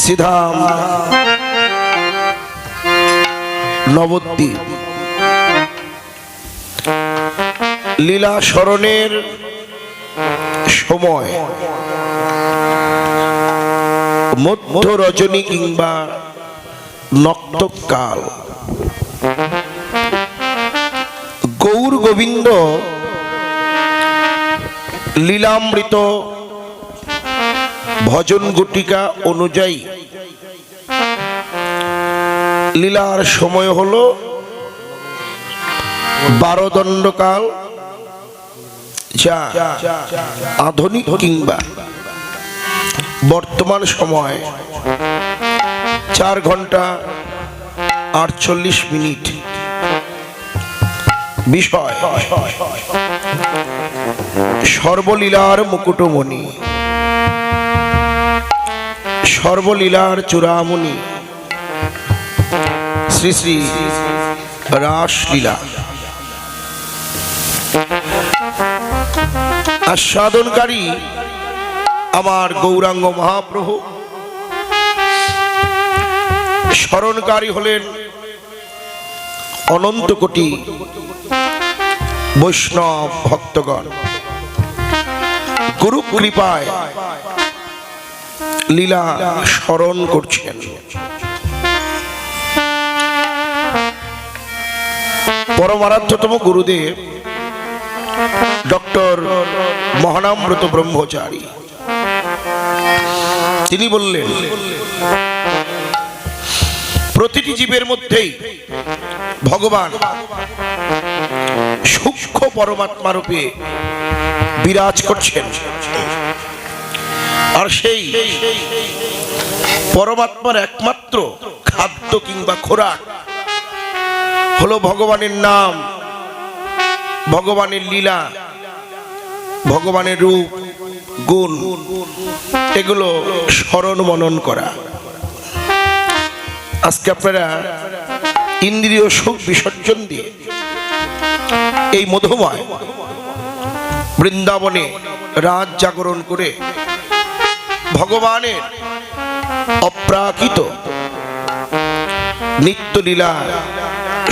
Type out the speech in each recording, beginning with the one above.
শ্রীধাম নবদ্বীপ লীলা স্মরণের সময় মধ্য রজনী কিংবা নক্তকাল গৌর গোবিন্দ লীলামৃত ভজন গুটিকা অনুযায়ী লীলার সময় হলো 12 দণ্ডকাল, যা আধুনিক কিংবা বর্তমান সময় 4 ঘন্টা 48 মিনিট। বিষয় সর্বলীলার মুকুটমণি, সর্বলীলার চূড়ামণি শ্রী শ্রী রাসলীলা আস্বাদনকারী আমার গৌরাঙ্গ মহাপ্রভু, স্মরণকারী হলেন অনন্ত কোটি বৈষ্ণব ভক্তগণ। গুরু কৃপায় লীলা স্মরণ করছেন। পরমারাধ্যতম গুরুদেব ডক্টর মহানামব্রত ব্রহ্মচারী তিনি বললেন, প্রতিটি জীবের মধ্যেই ভগবান সূক্ষ্ম পরমাত্মা রূপে বিরাজ করছেন, আর সেই পরমাত্মার একমাত্র খাদ্য কিংবা খোরাক হলো ভগবানের নাম, ভগবানের লীলা, ভগবানের রূপ গুণ, এগুলো স্মরণ মনন করা। আজকে আপনারা ইন্দ্রিয় সুখ বিসর্জন দিয়ে এই মধুময় বৃন্দাবনে রাত জাগরণ করে ভগবানের অপ্রাকৃত নিত্যলীলা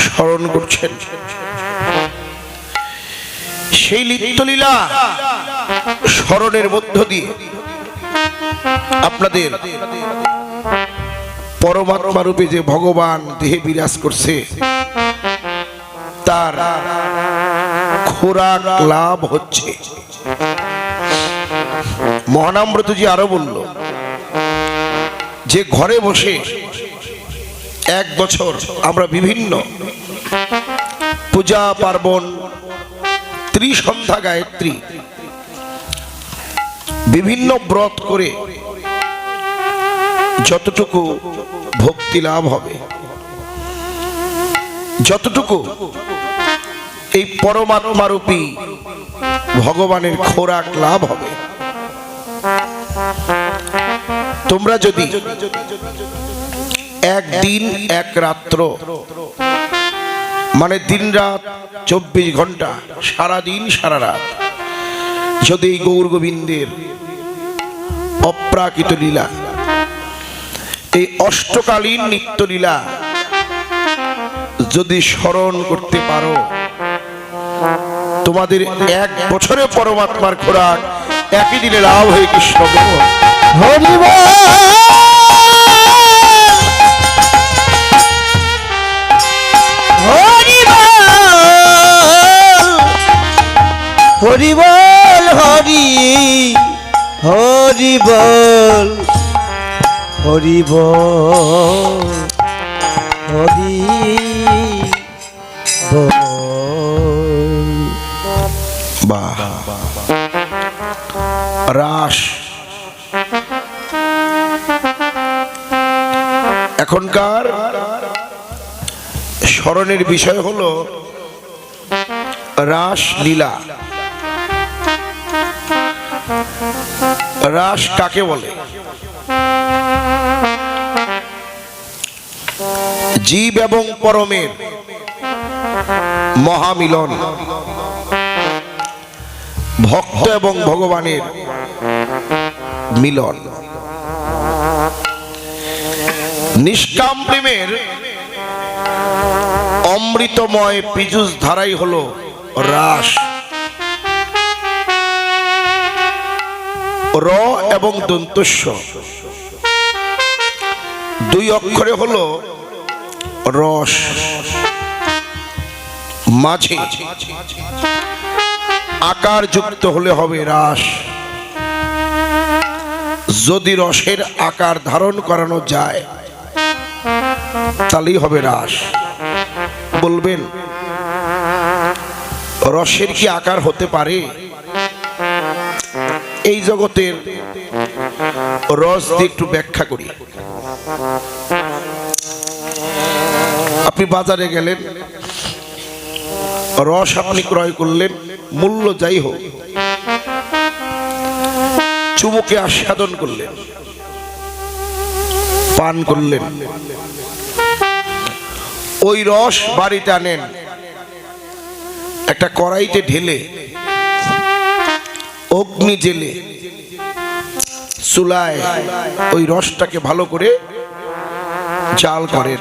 স্মরণ করছেন। সেই নিত্যলীলা স্মরণের মধ্য দিয়ে আপনাদের পরমাত্মা রূপে যে ভগবান দেহে বিরাজ করছে তার খোরাক লাভ হচ্ছে। মহানামব্রতজি আরো বলল যে ঘরে বসে 1 বছর আমরা বিভিন্ন পূজা পার্বণ, ত্রিসন্ধ্যা গায়ত্রী, বিভিন্ন ব্রত করে যতটুকু ভক্তি লাভ হবে, যতটুকু এই পরমাত্মারূপী ভগবানের খোরাক লাভ হবে, তোমরা যদি একদিন এক রাত্র মানে দিন রাত 24 ঘন্টা, সারাদিন সারা রাত যদি এই গৌর গোবিন্দের অপ্রাকৃত লীলা, এই অষ্টকালীন নিত্যলীলা যদি স্মরণ করতে পারো, তোমাদের 1 বছরে পরমাত্মার খোরাক একই দিনে লাভ হয়ে কৃষ্ণ হরি হরি বল, হরি হরি বল, হরি বল, হরি বল। বাহ, রাস এখনকার স্মরণের বিষয় হলো রাস লীলা। রাস কাকে বলে? জীব এবং পরমের মহামিলন, ভক্ত এবং ভগবানের মিলন। নিষ্কাম প্রেমের অমৃতময় পীযুষ ধারাই হলো রাস। র এবং দন্তস্ব দুই অক্ষরে হলো রস, মাঝে আকার যুক্ত হলে হবে রাস। যদি রসের আকার ধারণ করানো যায় তাহলেই হবে রাস। বলবেন রসের কি আকার হতে পারে? এই জগতের রস দিয়ে একটু ব্যাখ্যা করি। আপনি বাজারে গেলেন, রস আপনি ক্রয় করলেন, মূল্য যাই হোক, চুমুকে আস্বাদন করলেন, পান করলেন। ওই রস বাড়িতে আনেন, একটা কড়াইতে ঢেলে অগ্নি জেলে চুলায় ওই রসটাকে ভালো করে জাল করেন।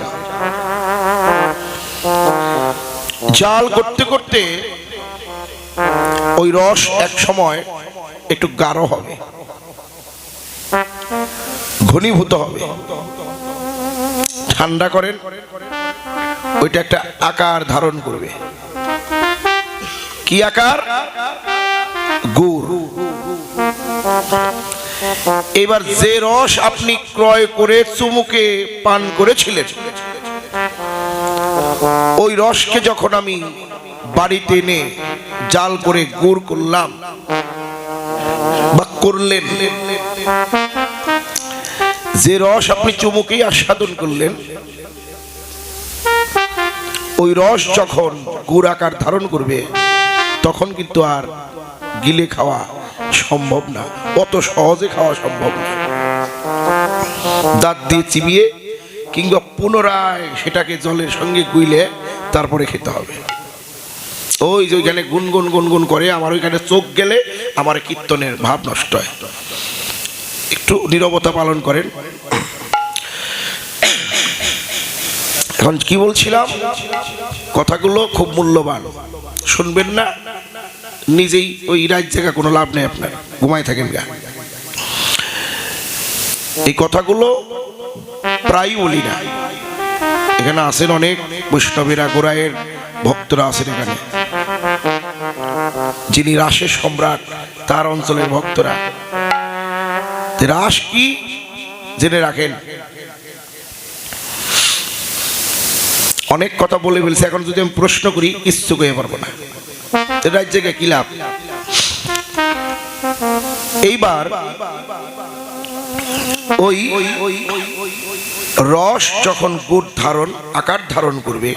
জাল করতে করতে ওই রস এক সময় একটু গাঢ় হবে, ঘনীভূত হবে। ঠান্ডা করেন, ওইটা একটা আকার ধারণ করবে। কি আকার? গুড়। এবার যে রস আপনি ক্রয় করে চুমুকে পান করেছিলেন, ওই রসকে যখন আমি বাড়িতে এনে জাল করে গুড় করলাম বা করলেন, যে রস আপনি চুমুকেই আস্বাদন করলেন, ওই রস যখন গুড় আকার ধারণ করবে তখন কিন্তু আর গিলে খাওয়া সম্ভব না, অত সহজে খাওয়া সম্ভব না। দাঁত দিয়ে চিবিয়ে কিংবা পুনরায় সেটাকে জলের সঙ্গে গুইলে তারপরে খেতে হবে। ওই যে ওইখানে গুনগুন গুনগুন করে আমার ওইখানে চোখ গেলে আমার কীর্তনের ভাব নষ্ট হয়। একটু নীরবতা পালন করেন। এখন কি বলছিলাম? কথাগুলো খুব মূল্যবান, শুনবেন না? নিজেই ওই রাত জায়গা কোনো লাভ নেই, আপনার ঘুমাই থাকেন গা। এই কথাগুলো প্রায় বলি না। এখানে আছেন অনেক বৈষ্ণবেরা, গোড়ায়ের ভক্তরা আছেন এখানে, যিনি রাসের সম্রাট, তার অঞ্চলের ভক্তরা। রাস কি জেনে রাখেন। অনেক কথা বলে ফেলছে, এখন যদি আমি প্রশ্ন করি ইচ্ছুক হয়ে পারবো না, রাত জায়গায় কি লাভ? এইবার ওই রস যখন গুড় ধারণ আকার ধারণ করবে,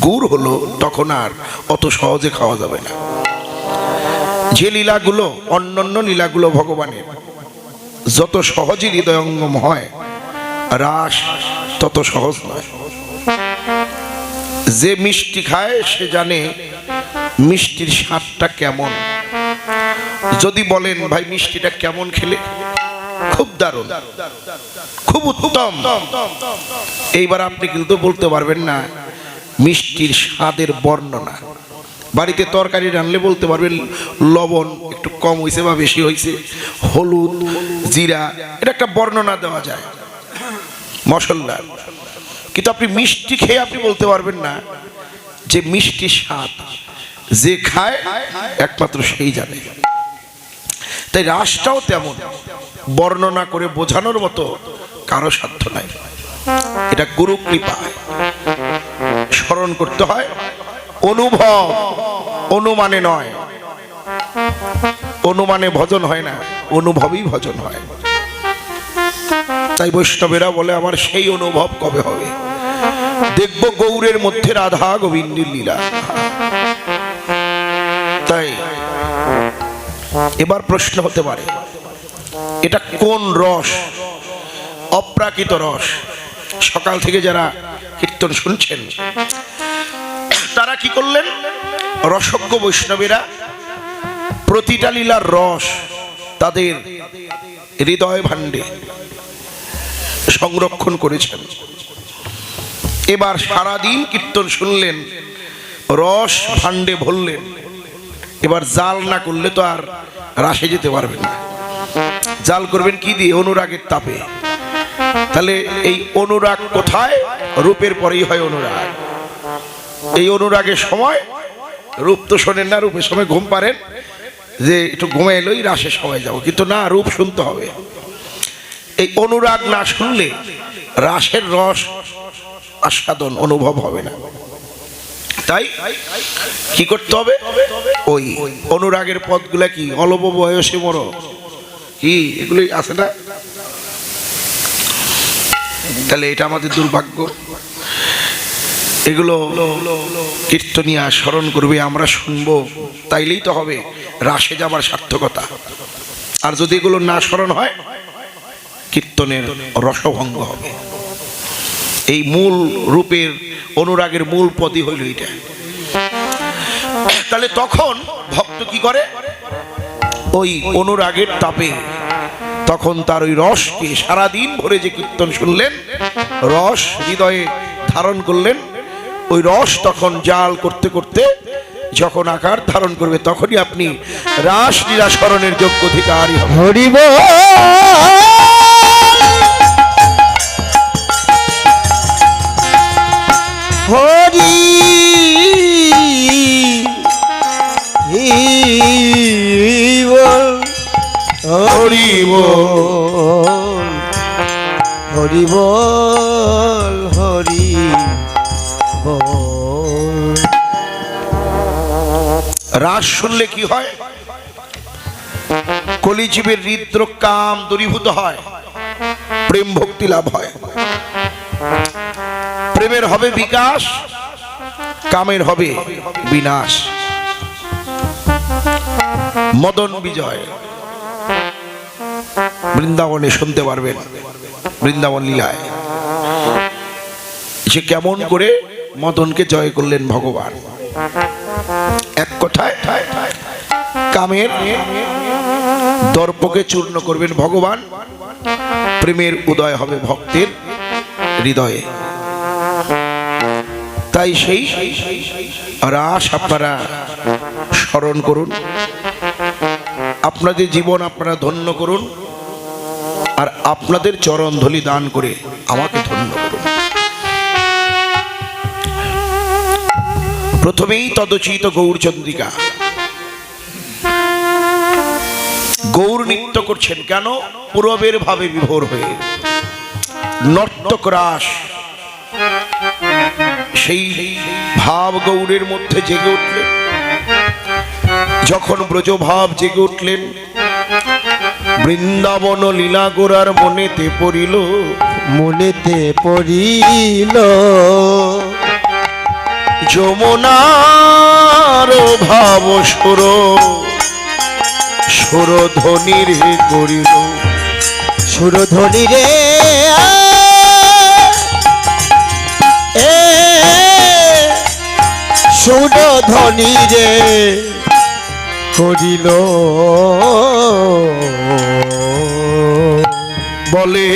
গুড় হলো, তখন আর অত সহজে খাওয়া যাবে না। যে লীলাগুলো, অন্যান্য লীলাগুলো ভগবানের যত সহজে হৃদয়ঙ্গম হয়, রাস তত সহজ নয়। যে মিষ্টি খায় সে জানে মিষ্টির স্বাদটা কেমন। যদি বলেন ভাই মিষ্টিটা কেমন খেলে, খুব দারুণ, খুব উত্তম, এইবার আপনি কিন্তু বলতে পারবেন না মিষ্টির স্বাদের বর্ণনা। বাড়িতে তরকারি রান্নলে বলতে পারবেন লবণ একটু কম হয়েছে বা বেশি হয়েছে, হলুদ, জিরা, এটা একটা বর্ণনা দেওয়া যায়, মশলা। কিন্তু আপনি মিষ্টি খেয়ে আপনি বলতে পারবেন না যে মিষ্টির স্বাদ। যে খায় একমাত্র সেই জানে। তাই রাসটাও তেমন, বর্ণনা করে বোঝানোর মতো কারো সাধ্য নাই। এটা গুরু কৃপা, স্মরণ করতে হয়। অনুভব, অনুমানে নয়। অনুমানে ভজন হয় না, অনুভবই ভজন হয়। তাই বৈষ্ণবেরা বলে আমার সেই অনুভব কবে হবে? দেখব গৌরের মধ্যে রাধা গোবিন্দের লীলা। তাই এবার প্রশ্ন হতে পারে, এটা কোন রস? অপ্রাকৃত রস। সকাল থেকে যারা কীর্তন শুনছেন তারা কি করলেন? রসজ্ঞ বৈষ্ণবেরা প্রতিটা লীলার রস তাদের হৃদয় ভাণ্ডে সংরক্ষণ করেছেন। এবার সারাদিন কীর্তন শুনলেন, রস ভাণ্ডে ভরলেন। এবার জাল না করলে তো আর রাসে যেতে পারবেন না। জাল করবেন কি দিয়ে? অনুরাগের তাপে। তাহলে এই অনুরাগ কোথায়? রূপের পরেই হয় অনুরাগ। এই অনুরাগের সময় রূপ তো শোনেন না, রূপের সময় ঘুম পারেন যে একটু ঘুমে এলোই রাসের সময় যাবো, কিন্তু না, রূপ শুনতে হবে। এই অনুরাগ না শুনলে রাসের রস আস্বাদন অনুভব হবে না। তাই কি করতে হবে? ওই অনুরাগের পথগুলা কি? অল্প বয়সে মরো, কি এগুলোই আছে না? তাহলে এটা আমাদের দুর্ভাগ্য। এগুলো কীর্তনিয়া স্মরণ করবে, আমরা শুনবো, তাইলেই তো হবে রাসে যাবার সার্থকতা। আর যদি এগুলো না স্মরণ হয়, কীর্তনের রসভঙ্গ হবে। এই মূল রূপের অনুরাগের মূল পদই হইল এটা। তাহলে তখন ভক্ত কি করে? ওই অনুরাগের তাপে তখন তার ওই রসকে সারাদিন ভরে যে কীর্তন শুনলেন, রস হৃদয়ে ধারণ করলেন, ওই রস তখন জাল করতে করতে যখন আকার ধারণ করবে, তখনই আপনি রাস লীলা স্মরণের যোগ্য অধিকারী হবেন। হরি বল হরি বল হরি বল হরি বল হরি বল। রাস শুনলে কি হয়? কলিজীবের হৃদ্রোগ কাম দূরীভূত হয়, প্রেম ভক্তি লাভ হয়। প্রেমের হবে বিকাশ, কামের হবে বিনাশ। মদন বিজয় বৃন্দাবনে শুনতে পারবেন, বৃন্দাবন লীলায় সে কেমন করে মদনকে জয় করলেন ভগবান। এক কথায় কামের দর্পকে চূর্ণ করবেন ভগবান, প্রেমের উদয় হবে ভক্তের হৃদয়ে। তাই সেই রাস আপনারা স্মরণ করুন, আপনাদের জীবন আপনারা ধন্য করুন, আর আপনাদের চরণ ধূলি দান করে আমাকে ধন্য করুন। প্রথমেই তদচিত গৌরচন্দ্রিকা, গৌর নৃত্য করছেন কেন? পূরবের ভাবে বিভোর হয়ে। নর্তক রাস সেই ভাব গৌরের মধ্যে জেগে উঠলেন। যখন ব্রজভাব জেগে উঠলেন, বৃন্দাবন লীলা গোরার মনেতে পড়িল, মনেতে পড়িল যমুনার ভাব সুর সুরধ্বনি রে করিল, সুরধ্বনি রে সুরধ্বনি রে করিল। বলে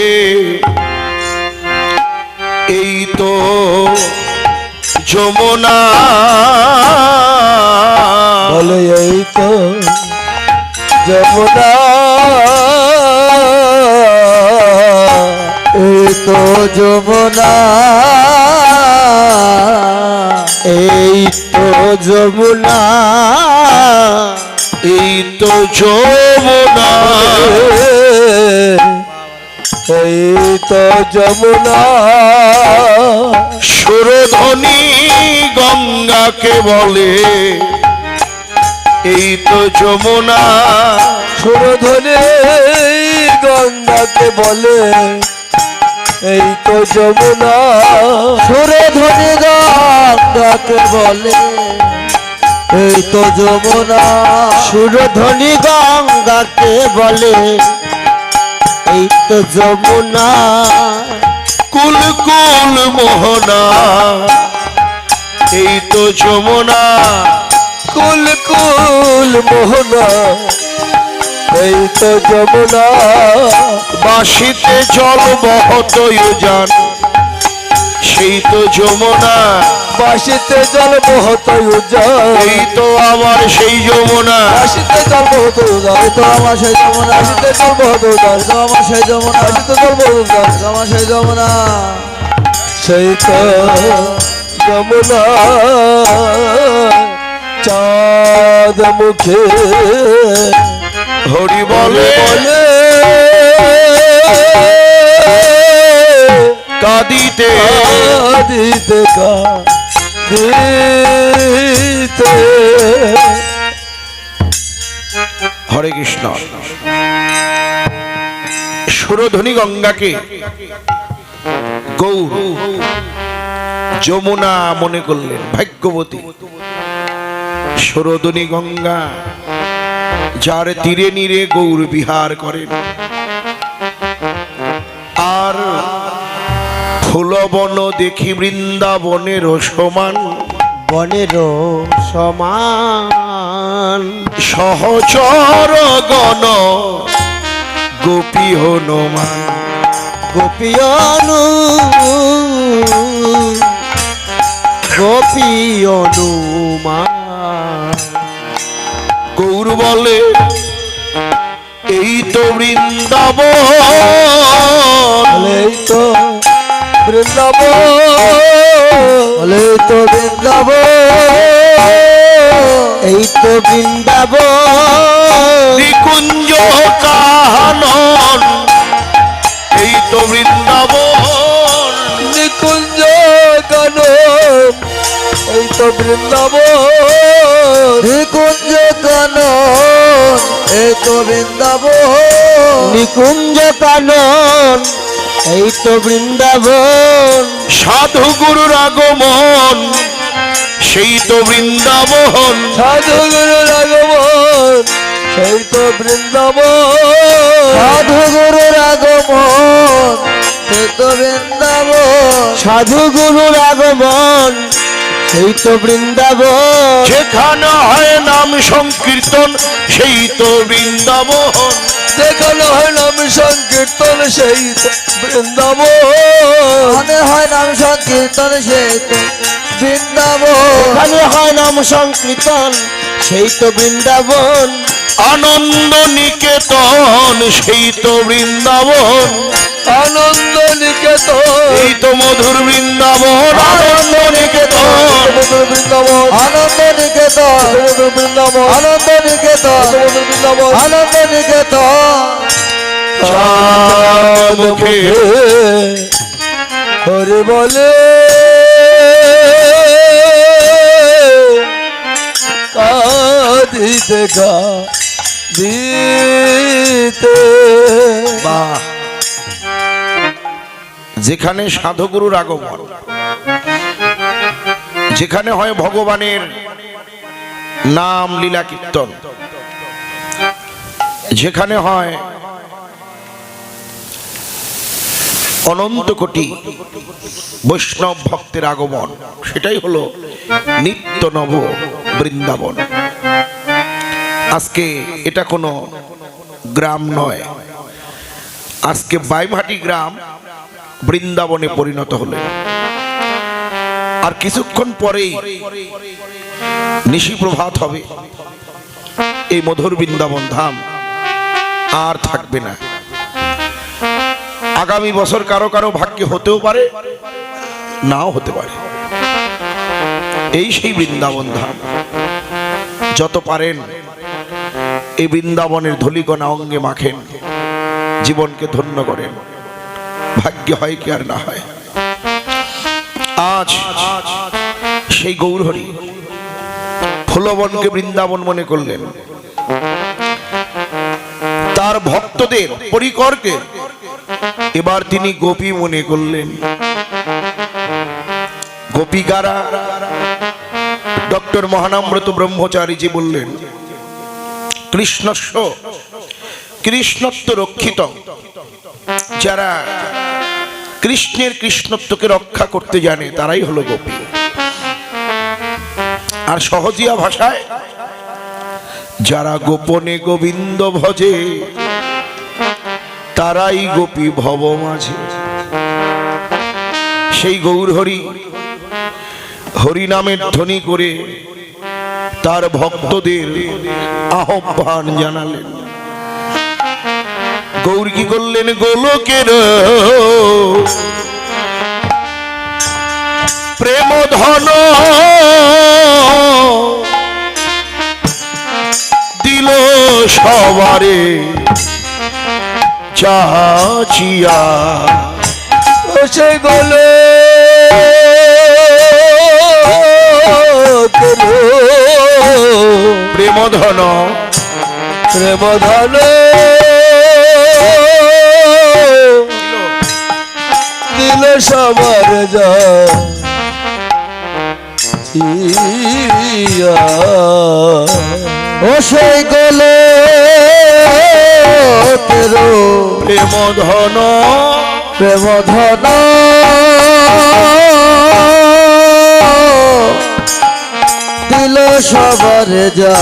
এই তো যমুনা, বলে এই তো যমুনা, এই তো যমুনা, এই তো যমুনা, এই তো যমুনা, এই তো যমুনা। সুরধ্বনি গঙ্গাকে বলে এই তো যমুনা, সুরধ্বনি গঙ্গাকে বলে এই তো যমুনা, সুরধ্বনি গঙ্গাকে বলে এই তো যমুনা, সুরধ্বনি গঙ্গাকে বলে এই তো যমুনা। কুল কুল মোহনা এই তো যমুনা, কুল কুল মোহনা এই তো যমুনা বাঁশিতে জল বহত উজান সেই তো যমুনা বাঁশিতে জল বহত উজান এই তো আমার সেই যমুনা বাঁশিতে জল বহত উজান এই তো আমার সেই যমুনা বাঁশিতে জল বহত উজান এই তো আমার সেই যমুনা বাঁশিতে জল বহত উজান এই তো আমার সেই যমুনা সেই তো যমুনা চাঁদ মুখে হরি বলে বলে কাঁদিতে দিতে দিতে হরে কৃষ্ণ সুরধ্বনি গঙ্গাকে গৌর যমুনা মনে করলেন ভাগ্যবতী সুরধ্বনি গঙ্গা যার তীরে নীরে গৌর বিহার করেন আর ফুলবন দেখি বৃন্দাবনের সমান বনের সমান সহচর গণ গোপী হনুমান গোপিয়নু গোপিয়নুমান গৌর বলে এই তো বৃন্দাবন এই তো বৃন্দাবন এই তো বৃন্দাবন এই তো বৃন্দাবন নিকুঞ্জ কানন এই তো বৃন্দাবন নিকুঞ্জ কানন এই তো বৃন্দাবন নিকুঞ্জ কানন এই তো বৃন্দাবন নিকুঞ্জ কানন এই তো বৃন্দাবন সাধু গুরুর আগমন সেই তো বৃন্দাবন সাধু গুরুর আগমন সেই তো বৃন্দাবন সাধু গুরুর আগমন সেই তো বৃন্দাবন সাধু গুরুর আগমন সেই তো বৃন্দাবন যেখানে হয় নাম সংকীর্তন সেই তো বৃন্দাবন যেখানে হয় নাম সংকীর্তন সেই তো বৃন্দাবন হয় নাম সংকীর্তন সেই তো বৃন্দাবন হয় নাম সংকীর্তন সেই তো বৃন্দাবন আনন্দ নিকেতন সেই তো বৃন্দাবন আনন্দ নিকেতন এই তো মধুর বৃন্দাবন আনন্দ নিকেতন মধুর বৃন্দাবন আনন্দ নিকেতন মধুর বৃন্দাবন আনন্দ নিকেতন মধুর বৃন্দাবন আনন্দ নিকেতন চাঁদ মুখে হরি বলে কাঁদিতে কাঁদিতে বাহ যেখানে সাধুগুরুর আগমন যেখানে হয় ভগবানের নাম লীলা কীর্তন যেখানে হয় অনন্ত কোটি বৈষ্ণব ভক্তের আগমন সেটাই হলো নিত্য নব বৃন্দাবন। আজকে এটা কোনো গ্রাম নয়, আজকে বাইমাটি গ্রাম বৃন্দাবনে পরিণত হলো। আর কিছুক্ষণ পরেই নিশি প্রভাত হবে, এই মধুর বৃন্দাবন ধাম আর থাকবে না। আগামী বছর কারো কারো ভাগ্যে হতেও পারে, নাও হতে পারে। এই সেই বৃন্দাবন ধাম। যত পারেন এই বৃন্দাবনের ধূলিকণা অঙ্গে মাখেন, জীবনকে ধন্য করেন। ভাগ্য হয় কি আর না হয়। আজ সেই গৌরহরি ফুলবনকে বৃন্দাবন মনে করলেন, তার ভক্তদের পরিকরকে এবার তিনি গোপী মনে করলেন। গোপিকারা ডক্টর মহানামব্রত ব্রহ্মচারীজি বললেন, কৃষ্ণস্য কৃষ্ণত্ব রক্ষিত, যারা কৃষ্ণের কৃষ্ণত্বকে রক্ষা করতে জানে তারাই হলো গোপী। আর সহজিয়া ভাষায় যারা গোপনে গোবিন্দ ভজে তারাই গোপী ভব মাঝে। সেই গৌর হরি হরি নামের ধ্বনি করে তার ভক্তদের আহ্বান জানালেন। গৌর কি করলেন? গোলকের প্রেম ধন দিল সবারে চাচিয়া। সে গলে প্রেম ধন প্রেম ধন দিল সবার যা ও সেই গলে তেরো প্রেম ধন প্রেম ধন দিল সবার যা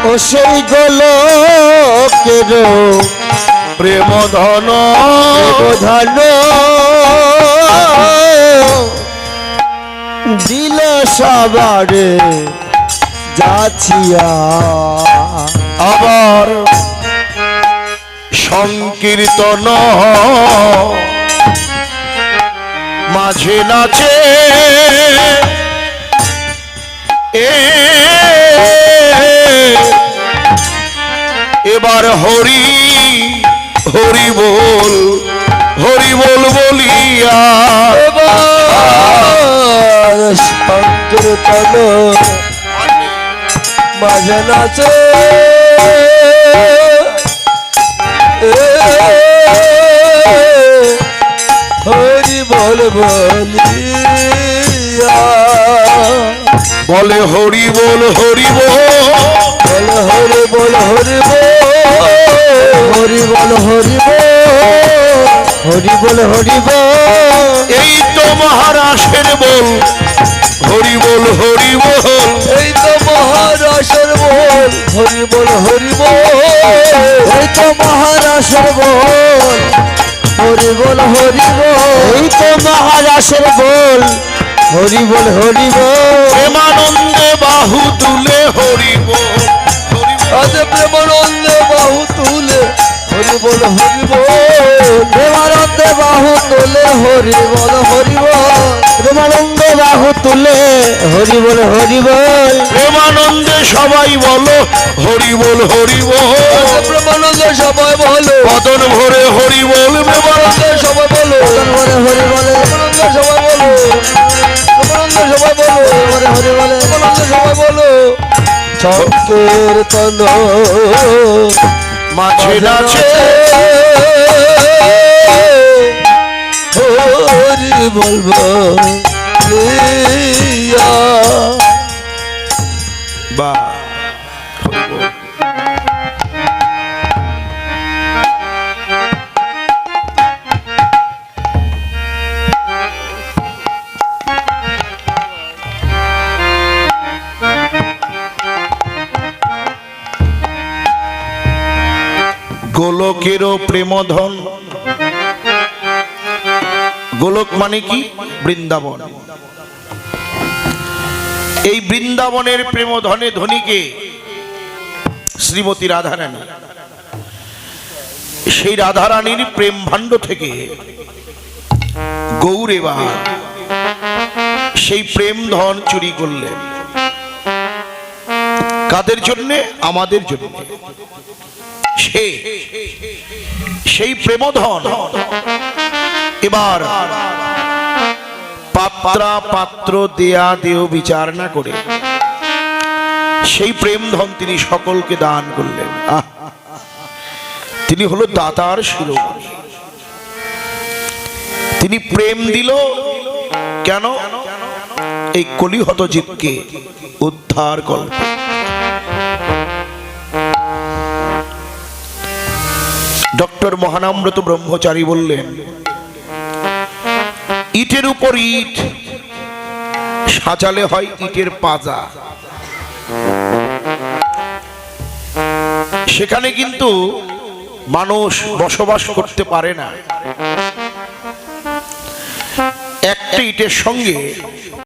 ও সেই গোলকের প্রেম ধন ধন দিল সবার যাচিয়া। আবার সংকীর্তন মাঝে নাচে এবার হরি হরি বল বলিয়া এবার সংকীর্তন মাঝে নাচে হরি বল বলিয়া বলে হরি বল হরি বল হরি বল হরি বল হরি বল হরি বল হরি বল এই তো মহারাশের বল হরি বল এই তো মহারাশের বল হরি বল এই তো মহারাশের বল হরি বল এই তো মহারাশের বল হরি বল প্রেমানন্দে বাহু তুলে হরি বল আজ প্রেমানন্দে বাহু তুলে হরি বল প্রেমানন্দে বাহু তুলে হরি বল প্রেমানন্দে বাহু তুলে হরি বল প্রেমানন্দে সবাই বলো হরি বল প্রেমানন্দে সবাই বলো বদন ভরে হরি বল প্রেমানন্দে সবাই বলো হরি বলে প্রেমানন্দে সবাই বলো প্রেমানন্দে সবাই বলো হরি বলে প্রেমানন্দে সবাই বলো সংকীর্তন মাঝে নাচে হরি বলবো বা গোলকেরও প্রেমধন। গোলক মানে কি? বৃন্দাবন। এই বৃন্দাবনের প্রেমধনে ধনীকে শ্রীমতী রাধারানী। সেই রাধারানীর প্রেম ভাণ্ড থেকে গৌরেবা সেই প্রেম ধন চুরি করলেন। কাদের জন্যে? আমাদের জন্য। সেই প্রেমধন এবার পাত্রা পাত্র দেয়া দেও বিচার না করে সেই প্রেম ধন তিনি সকলকে দান করলেন। তিনি হলো দাতার শিরোমণি। তিনি প্রেম দিল কেন? এই কলিহত জীবকে উদ্ধার করবে। ডক্টর মহানামব্রত ব্রহ্মচারী বললেন, ইটের উপর ইট সাজালে হয় ইটের পাজা। সেখানে কিন্তু মানুষ বসবাস করতে পারে না। একটা ইটের সঙ্গে